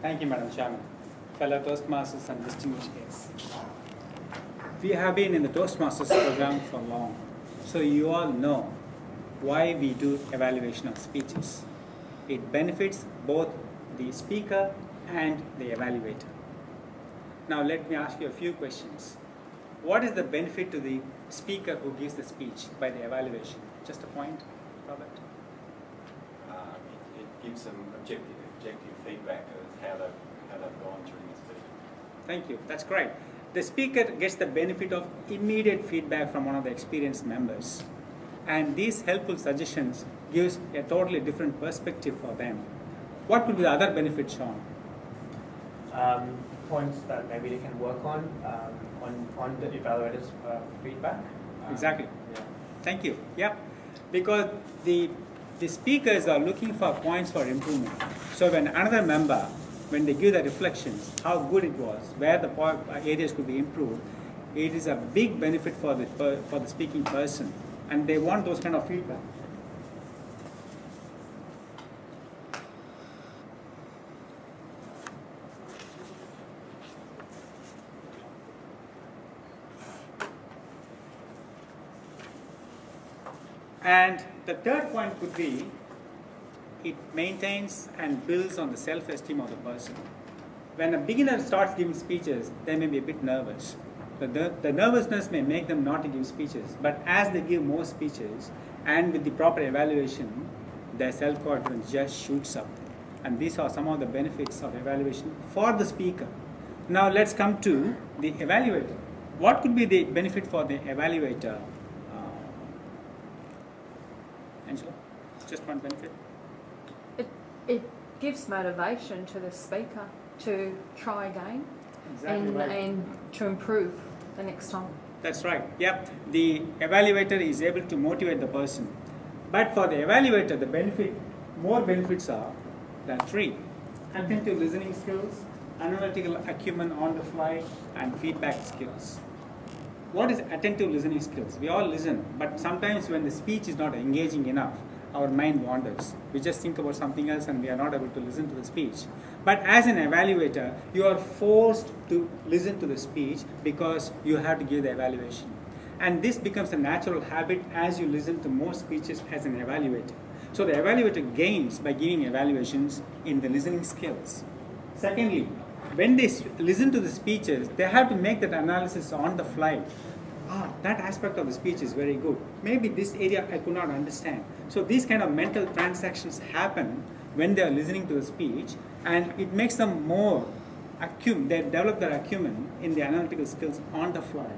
Thank you, Madam Chairman. Fellow Toastmasters and distinguished guests. We have been in the Toastmasters program for long, so you all know why we do evaluation of speeches. It benefits both the speaker and the evaluator. Now let me ask you a few questions. What is the benefit to the speaker who gives the speech by the evaluation? Just a point, Robert? It gives them objective feedback of how they've gone during the speech. Thank you. That's great. The speaker gets the benefit of immediate feedback from one of the experienced members, and these helpful suggestions gives a totally different perspective for them. What could be the other benefit, Sean? Points that maybe they can work on the evaluator's feedback. Exactly. Yeah. Thank you. Yeah, because the speakers are looking for points for improvement. So when another member, when they give the reflections, how good it was, where the areas could be improved, it is a big benefit for the speaking person, and they want those kind of feedback. And the third point could be, it maintains and builds on the self-esteem of the person. When a beginner starts giving speeches, they may be a bit nervous. The nervousness may make them not to give speeches, but as they give more speeches and with the proper evaluation, their self-confidence just shoots up. And these are some of the benefits of evaluation for the speaker. Now let's come to the evaluator. What could be the benefit for the evaluator? Angela, just one benefit. It gives motivation to the speaker to try again and to improve the next time. That's right. Yep. The evaluator is able to motivate the person. But for the evaluator, more benefits are than three. Attentive listening skills, analytical acumen on the fly, and feedback skills. What is attentive listening skills? We all listen, but sometimes when the speech is not engaging enough, our mind wanders. We just think about something else and we are not able to listen to the speech. But as an evaluator, you are forced to listen to the speech because you have to give the evaluation. And this becomes a natural habit as you listen to more speeches as an evaluator. So the evaluator gains by giving evaluations in the listening skills. Secondly, when they listen to the speeches, they have to make that analysis on the fly. That aspect of the speech is very good. Maybe this area I could not understand. So these kind of mental transactions happen when they are listening to the speech, and it makes them more acumen. They develop their acumen in the analytical skills on the fly.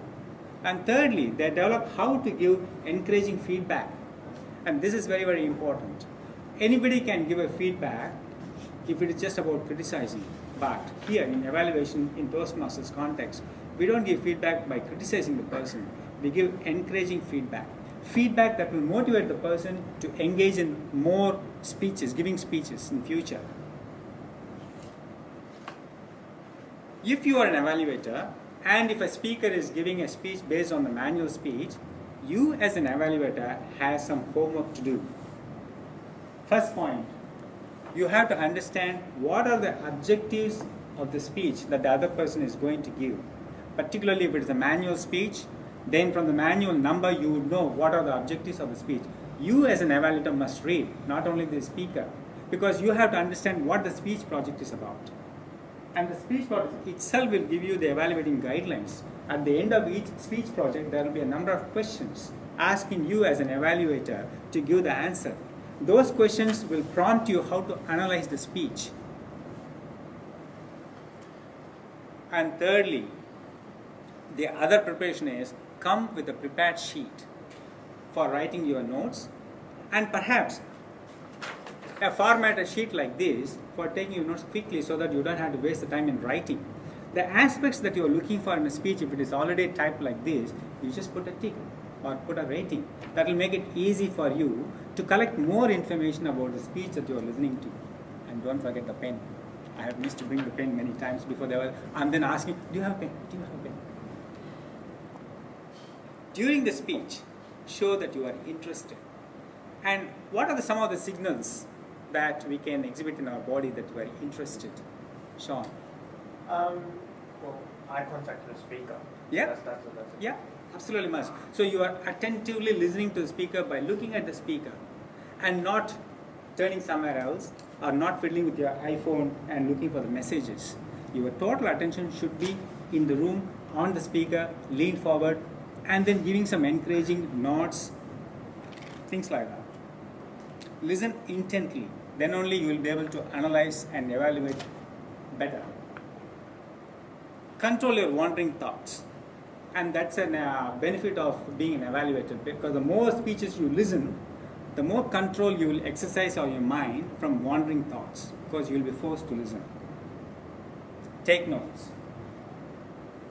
And thirdly, they develop how to give encouraging feedback. And this is very, very important. Anybody can give a feedback if it is just about criticizing. But here in evaluation, in Toastmasters context, we don't give feedback by criticizing the person. We give encouraging feedback. Feedback that will motivate the person to engage in more speeches, giving speeches in future. If you are an evaluator, and if a speaker is giving a speech based on the manual speech, you as an evaluator have some homework to do. First point, you have to understand what are the objectives of the speech that the other person is going to give. Particularly if it is a manual speech, then from the manual number you would know what are the objectives of the speech. You as an evaluator must read, not only the speaker, because you have to understand what the speech project is about. And the speech project itself will give you the evaluating guidelines. At the end of each speech project, there will be a number of questions asking you as an evaluator to give the answer. Those questions will prompt you how to analyze the speech. And thirdly, the other preparation is come with a prepared sheet for writing your notes, and perhaps a formatted sheet like this for taking your notes quickly so that you don't have to waste the time in writing. The aspects that you are looking for in a speech, if it is already typed like this, you just put a tick or put a rating. That will make it easy for you to collect more information about the speech that you are listening to. And don't forget the pen. I have missed to bring the pen many times before I'm then asking, do you have a pen? Do you have a pen? During the speech, show that you are interested. And what are some of the signals that we can exhibit in our body that we are interested? Sean? Well, eye contact with the speaker. Yeah. That's it. Yeah, absolutely must. So you are attentively listening to the speaker by looking at the speaker and not turning somewhere else or not fiddling with your iPhone and looking for the messages. Your total attention should be in the room, on the speaker, lean forward, and then giving some encouraging nods, things like that. Listen intently, then only you will be able to analyze and evaluate better. Control your wandering thoughts. And that's a benefit of being an evaluator, because the more speeches you listen, the more control you will exercise on your mind from wandering thoughts, because you will be forced to listen. Take notes.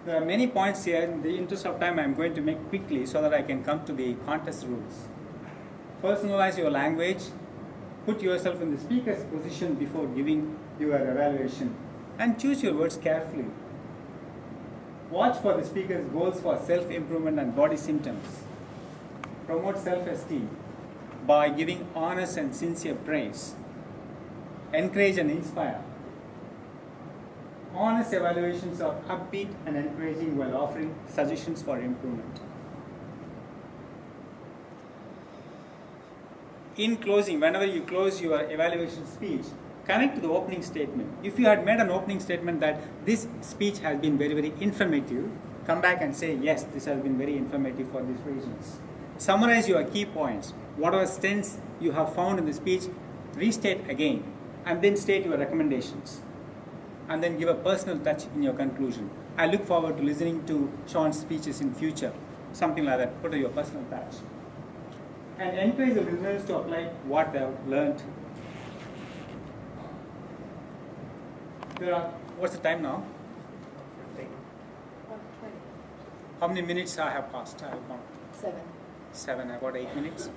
There are many points here. In the interest of time, I am going to make quickly so that I can come to the contest rules. Personalize your language. Put yourself in the speaker's position before giving your evaluation, and choose your words carefully. Watch for the speaker's goals for self-improvement and body symptoms. Promote self-esteem by giving honest and sincere praise. Encourage and inspire. Honest evaluations are upbeat and encouraging while offering suggestions for improvement. In closing, whenever you close your evaluation speech, connect to the opening statement. If you had made an opening statement that this speech has been very, very informative, come back and say, yes, this has been very informative for these reasons. Summarize your key points. Whatever strengths you have found in the speech, restate again, and then state your recommendations. And then give a personal touch in your conclusion. I look forward to listening to Sean's speeches in future. Something like that. Put your personal touch. And encourage the listeners to apply what they have learned. What's the time now? 15. 1:20. How many minutes I have passed? I have gone 7. 7. I got 8 minutes.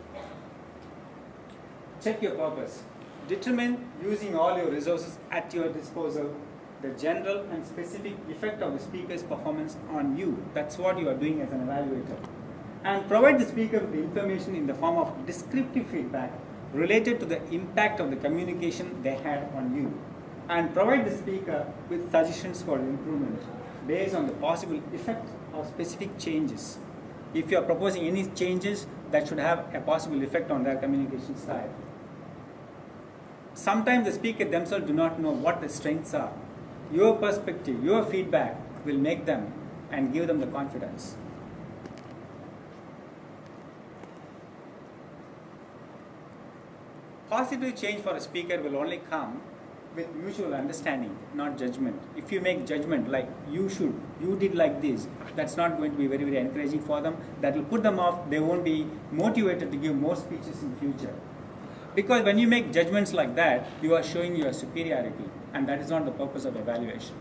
Check your purpose. Determine, using all your resources at your disposal, the general and specific effect of the speaker's performance on you. That's what you are doing as an evaluator. And provide the speaker with the information in the form of descriptive feedback related to the impact of the communication they had on you. And provide the speaker with suggestions for improvement based on the possible effect of specific changes. If you are proposing any changes, that should have a possible effect on their communication style. Sometimes the speaker themselves do not know what the strengths are. Your perspective, your feedback will make them and give them the confidence. Positive change for a speaker will only come with mutual understanding, not judgment. If you make judgment like you did like this, that's not going to be very, very encouraging for them. That will put them off. They won't be motivated to give more speeches in future. Because when you make judgments like that, you are showing your superiority, and that is not the purpose of evaluation.